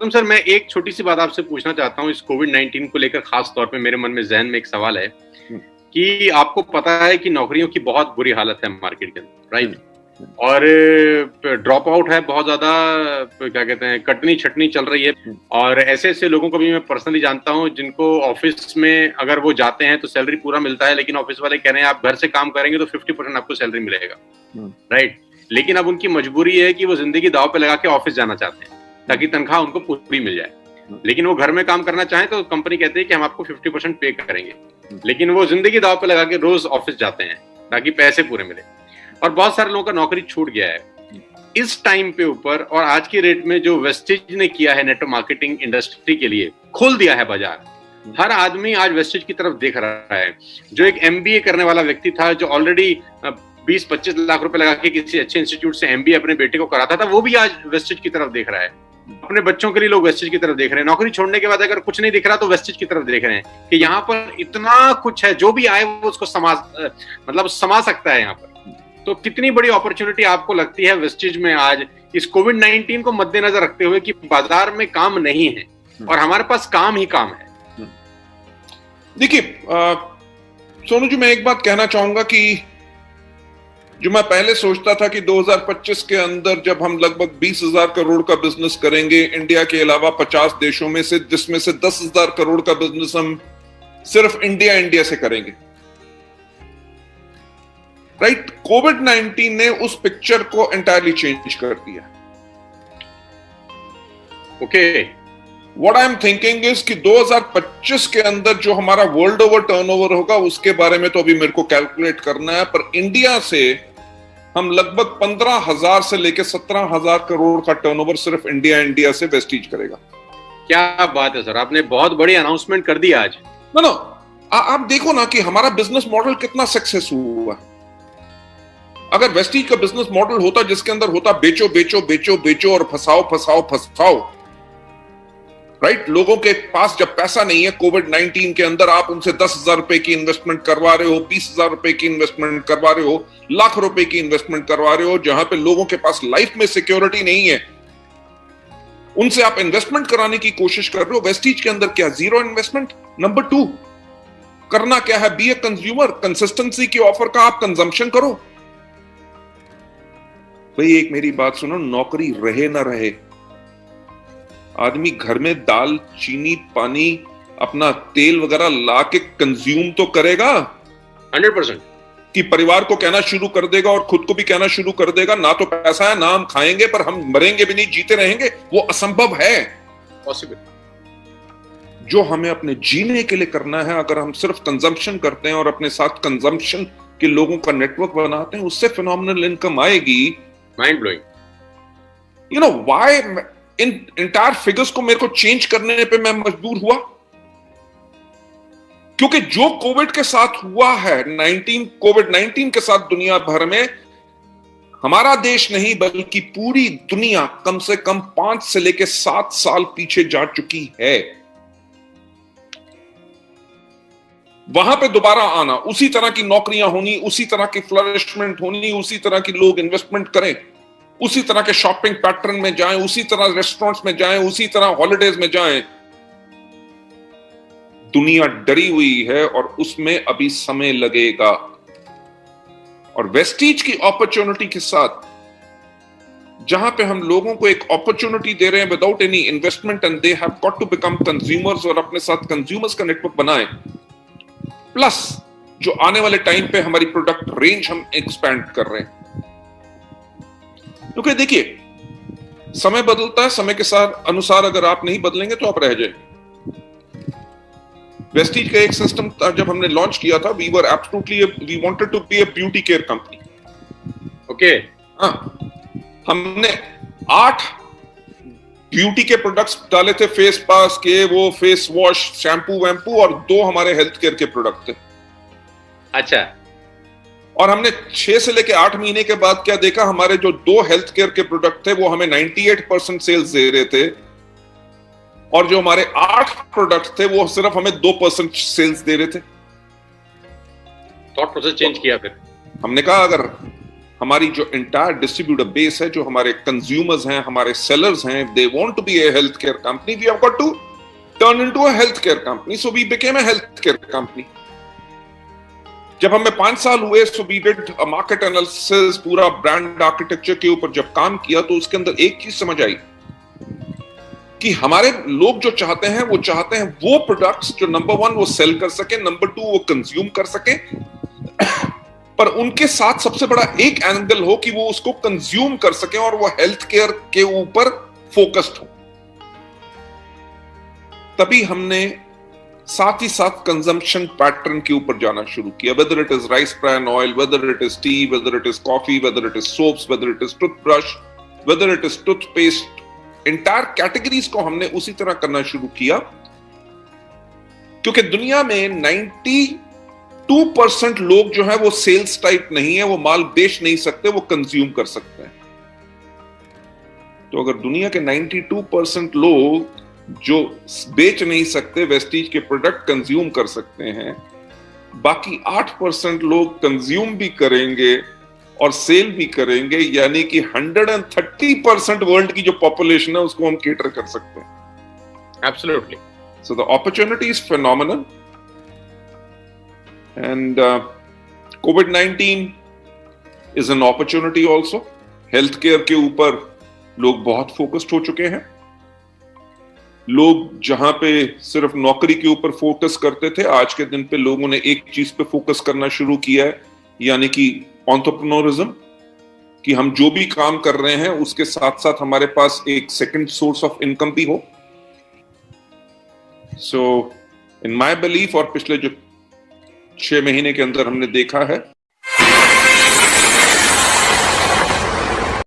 Sir, मैं एक छोटी सी बात आपसे पूछना चाहता हूँ इस कोविड-19 को लेकर। खास तौर पे मेरे मन में जहन में एक सवाल है कि आपको पता है कि नौकरियों की बहुत बुरी हालत है मार्केट के अंदर, राइट? और ड्रॉप आउट है बहुत ज्यादा, क्या कहते हैं, कटनी छटनी चल रही है। और ऐसे ऐसे लोगों को भी मैं पर्सनली जानता हूँ जिनको ऑफिस में अगर वो जाते हैं तो सैलरी पूरा मिलता है, लेकिन ऑफिस वाले कह रहे हैं आप घर से काम करेंगे तो 50% आपको सैलरी मिलेगा, राइट? लेकिन अब उनकी मजबूरी है कि वो जिंदगी दांव पे लगा के ऑफिस जाना चाहते हैं ताकि तनख्वाह उनको पूरी मिल जाए। लेकिन वो घर में काम करना चाहें तो कंपनी कहती है कि हम आपको 50% पे करेंगे, लेकिन वो जिंदगी दांव पे लगा के रोज ऑफिस जाते हैं ताकि पैसे पूरे मिले। और बहुत सारे लोगों का नौकरी छूट गया है इस टाइम पे ऊपर। और आज की रेट में जो वेस्टेज ने किया है नेटवर्क मार्केटिंग इंडस्ट्री के लिए, खोल दिया है बाजार। हर आदमी आज वेस्टेज की तरफ देख रहा है। जो एक एमबीए करने वाला व्यक्ति था, जो ऑलरेडी 20-25 लाख रुपए लगा के किसी अच्छे इंस्टीट्यूट से एमबीए अपने बेटे को कराता था, वो भी आज वेस्टेज की तरफ देख रहा है। अपने बच्चों के लिए लोग वेस्टेज की तरफ देख रहे हैं। नौकरी छोड़ने के बाद अगर कुछ नहीं दिख रहा तो वेस्टेज की तरफ देख रहे हैं कि यहाँ पर इतना कुछ है, जो भी आए वो उसको समा सकता है यहाँ पर। तो कितनी बड़ी अपॉर्चुनिटी आपको लगती है वेस्टेज में आज इस कोविड-19 को मद्देनजर रखते हुए कि बाजार में काम नहीं है और हमारे पास काम ही काम है? देखिए सोनू जी, मैं एक बात कहना चाहूंगा कि जो मैं पहले सोचता था कि 2025 के अंदर जब हम लगभग 20,000 करोड़ का बिजनेस करेंगे इंडिया के अलावा 50 देशों में से, जिसमें से 10,000 करोड़ का बिजनेस हम सिर्फ इंडिया से करेंगे, राइट? कोविड-19 ने उस पिक्चर को एंटायरली चेंज कर दिया। Okay, what I am thinking is कि 2025 के अंदर जो हमारा वर्ल्ड ओवर टर्नओवर होगा उसके बारे में तो अभी मेरे को कैलकुलेट करना है, पर इंडिया से हम लगभग 15,000 से लेकर 17,000 करोड़ का टर्नओवर सिर्फ इंडिया से वेस्टीज करेगा। क्या बात है सर, आपने बहुत बड़ी अनाउंसमेंट कर दी आज। नो आप देखो ना कि हमारा बिजनेस मॉडल कितना सक्सेस हुआ। अगर वेस्टीज का बिजनेस मॉडल होता जिसके अंदर होता बेचो बेचो बेचो बेचो और फंसाओ, राइट? लोगों के पास जब पैसा नहीं है कोविड-19 के अंदर, आप उनसे 10,000 रुपए की इन्वेस्टमेंट करवा रहे हो, 20,000 रुपए की इन्वेस्टमेंट करवा रहे हो, लाख रुपए की इन्वेस्टमेंट करवा रहे हो, जहां पे लोगों के पास लाइफ में सिक्योरिटी नहीं है, उनसे आप इन्वेस्टमेंट कराने की कोशिश कर रहे हो। वेस्टीज के अंदर क्या? Zero investment. नंबर 2, करना क्या है? बी ए कंज्यूमर, कंसिस्टेंसी की ऑफर का आप कंजम्पशन करो। भाई एक मेरी बात सुनो, नौकरी रहे ना रहे, आदमी घर में दाल चीनी पानी अपना तेल वगैरह ला के कंज्यूम तो करेगा 100%। कि परिवार को कहना शुरू कर देगा और खुद को भी कहना शुरू कर देगा ना तो पैसा है ना हम खाएंगे, पर हम मरेंगे भी नहीं, जीते रहेंगे, वो असंभव है। पॉसिबल। जो हमें अपने जीने के लिए करना है, अगर हम सिर्फ कंजम्पशन करते हैं और अपने साथ कंजम्पशन के लोगों का नेटवर्क बनाते हैं, उससे फिनोमिनल इनकम आएगी। Mind blowing. You know why in entire figures को मेरे को चेंज करने पे मैं मजबूर हुआ? क्योंकि जो कोविड के साथ हुआ है, कोविड-19 के साथ दुनिया भर में, हमारा देश नहीं बल्कि पूरी दुनिया कम से कम 5 से लेकर 7 साल पीछे जा चुकी है। वहां पे दोबारा आना, उसी तरह की नौकरियां होनी, उसी तरह की फ्लरिशमेंट होनी, उसी तरह की लोग इन्वेस्टमेंट करें, उसी तरह के शॉपिंग पैटर्न में जाएं, उसी तरह रेस्टोरेंट्स में जाएं, उसी तरह हॉलिडेज में जाएं। दुनिया डरी हुई है और उसमें अभी समय लगेगा। और वेस्टीज की अपॉर्चुनिटी के साथ, जहां पे हम लोगों को एक अपॉर्चुनिटी दे रहे हैं without any investment, and they have got to become consumers, और अपने साथ कंज्यूमर्स का नेटवर्क बनाएं, प्लस जो आने वाले टाइम पे हमारी प्रोडक्ट रेंज हम एक्सपैंड कर रहे हैं। क्योंकि देखिए, समय बदलता है, समय के साथ अनुसार अगर आप नहीं बदलेंगे तो आप रह जाएंगे। वेस्टीज का एक सिस्टम था जब हमने लॉन्च किया था, we wanted to be a beauty care company. Okay, हाँ, हमने 8 ब्यूटी के प्रोडक्ट्स डाले थे, फेस मास्क के, वो फेस वॉश, शैम्पू वैम्पू, और 2 हमारे हेल्थ केयर के प्रोडक्ट थे। अच्छा। और हमने 6 से लेके 8 महीने के बाद क्या देखा, हमारे जो 2 हेल्थ केयर के प्रोडक्ट थे वो हमें 98% सेल्स दे रहे थे, और जो हमारे 8 प्रोडक्ट थे वो सिर्फ हमें 2% सेल्स दे रहे थे। थॉट प्रोसेस चेंज किया। फिर हमने कहा अगर हमारी जो इंटायर डिस्ट्रीब्यूटर बेस है, जो हमारे कंज्यूमर्स हैं, हमारे सेलर्स हैं, they want to be a health care company, we have got to turn into a health care company, so we became a health care company. जब हमें 5 साल हुए, so we did a market analysis, पूरा brand architecture के ऊपर जब काम किया, तो उसके अंदर एक चीज समझ आई कि हमारे लोग जो चाहते हैं वो प्रोडक्ट्स जो नंबर 1 वो सेल कर सके, नंबर 2 वो कंज्यूम कर सके, पर उनके साथ सबसे बड़ा एक एंगल हो कि वो उसको कंज्यूम कर सके और वो हेल्थ केयर के ऊपर फोकस्ड हो। तभी हमने साथ ही साथ कंजम्पशन पैटर्न के ऊपर जाना शुरू किया, whether it is rice bran oil, whether it is T, whether it is coffee, whether it is soaps, whether it is toothbrush, whether it is toothpaste, entire categories को हमने उसी तरह करना शुरू किया, क्योंकि दुनिया में 92% लोग जो है वो सेल्स टाइप नहीं है, वो माल बेच नहीं सकते, वो कंज्यूम कर सकते हैं। तो अगर दुनिया के 92% लोग जो बेच नहीं सकते वेस्टीज के प्रोडक्ट कंज्यूम कर सकते हैं, बाकी 8% लोग कंज्यूम भी करेंगे और सेल भी करेंगे, यानी कि 130% वर्ल्ड की जो पॉपुलेशन है उसको हम केटर कर सकते हैं। Absolutely. So the opportunity is phenomenal and COVID-19 is an opportunity also. Health care के ऊपर लोग बहुत फोकस्ड हो चुके हैं। लोग जहां पे सिर्फ नौकरी के ऊपर फोकस करते थे, आज के दिन पे लोगों ने एक चीज पे फोकस करना शुरू किया है, यानी कि एंटरप्रेन्योरिज्म, कि हम जो भी काम कर रहे हैं उसके साथ साथ हमारे पास एक सेकंड सोर्स ऑफ इनकम भी हो। सो इन माय बिलीफ, और पिछले जो 6 महीने के अंदर हमने देखा है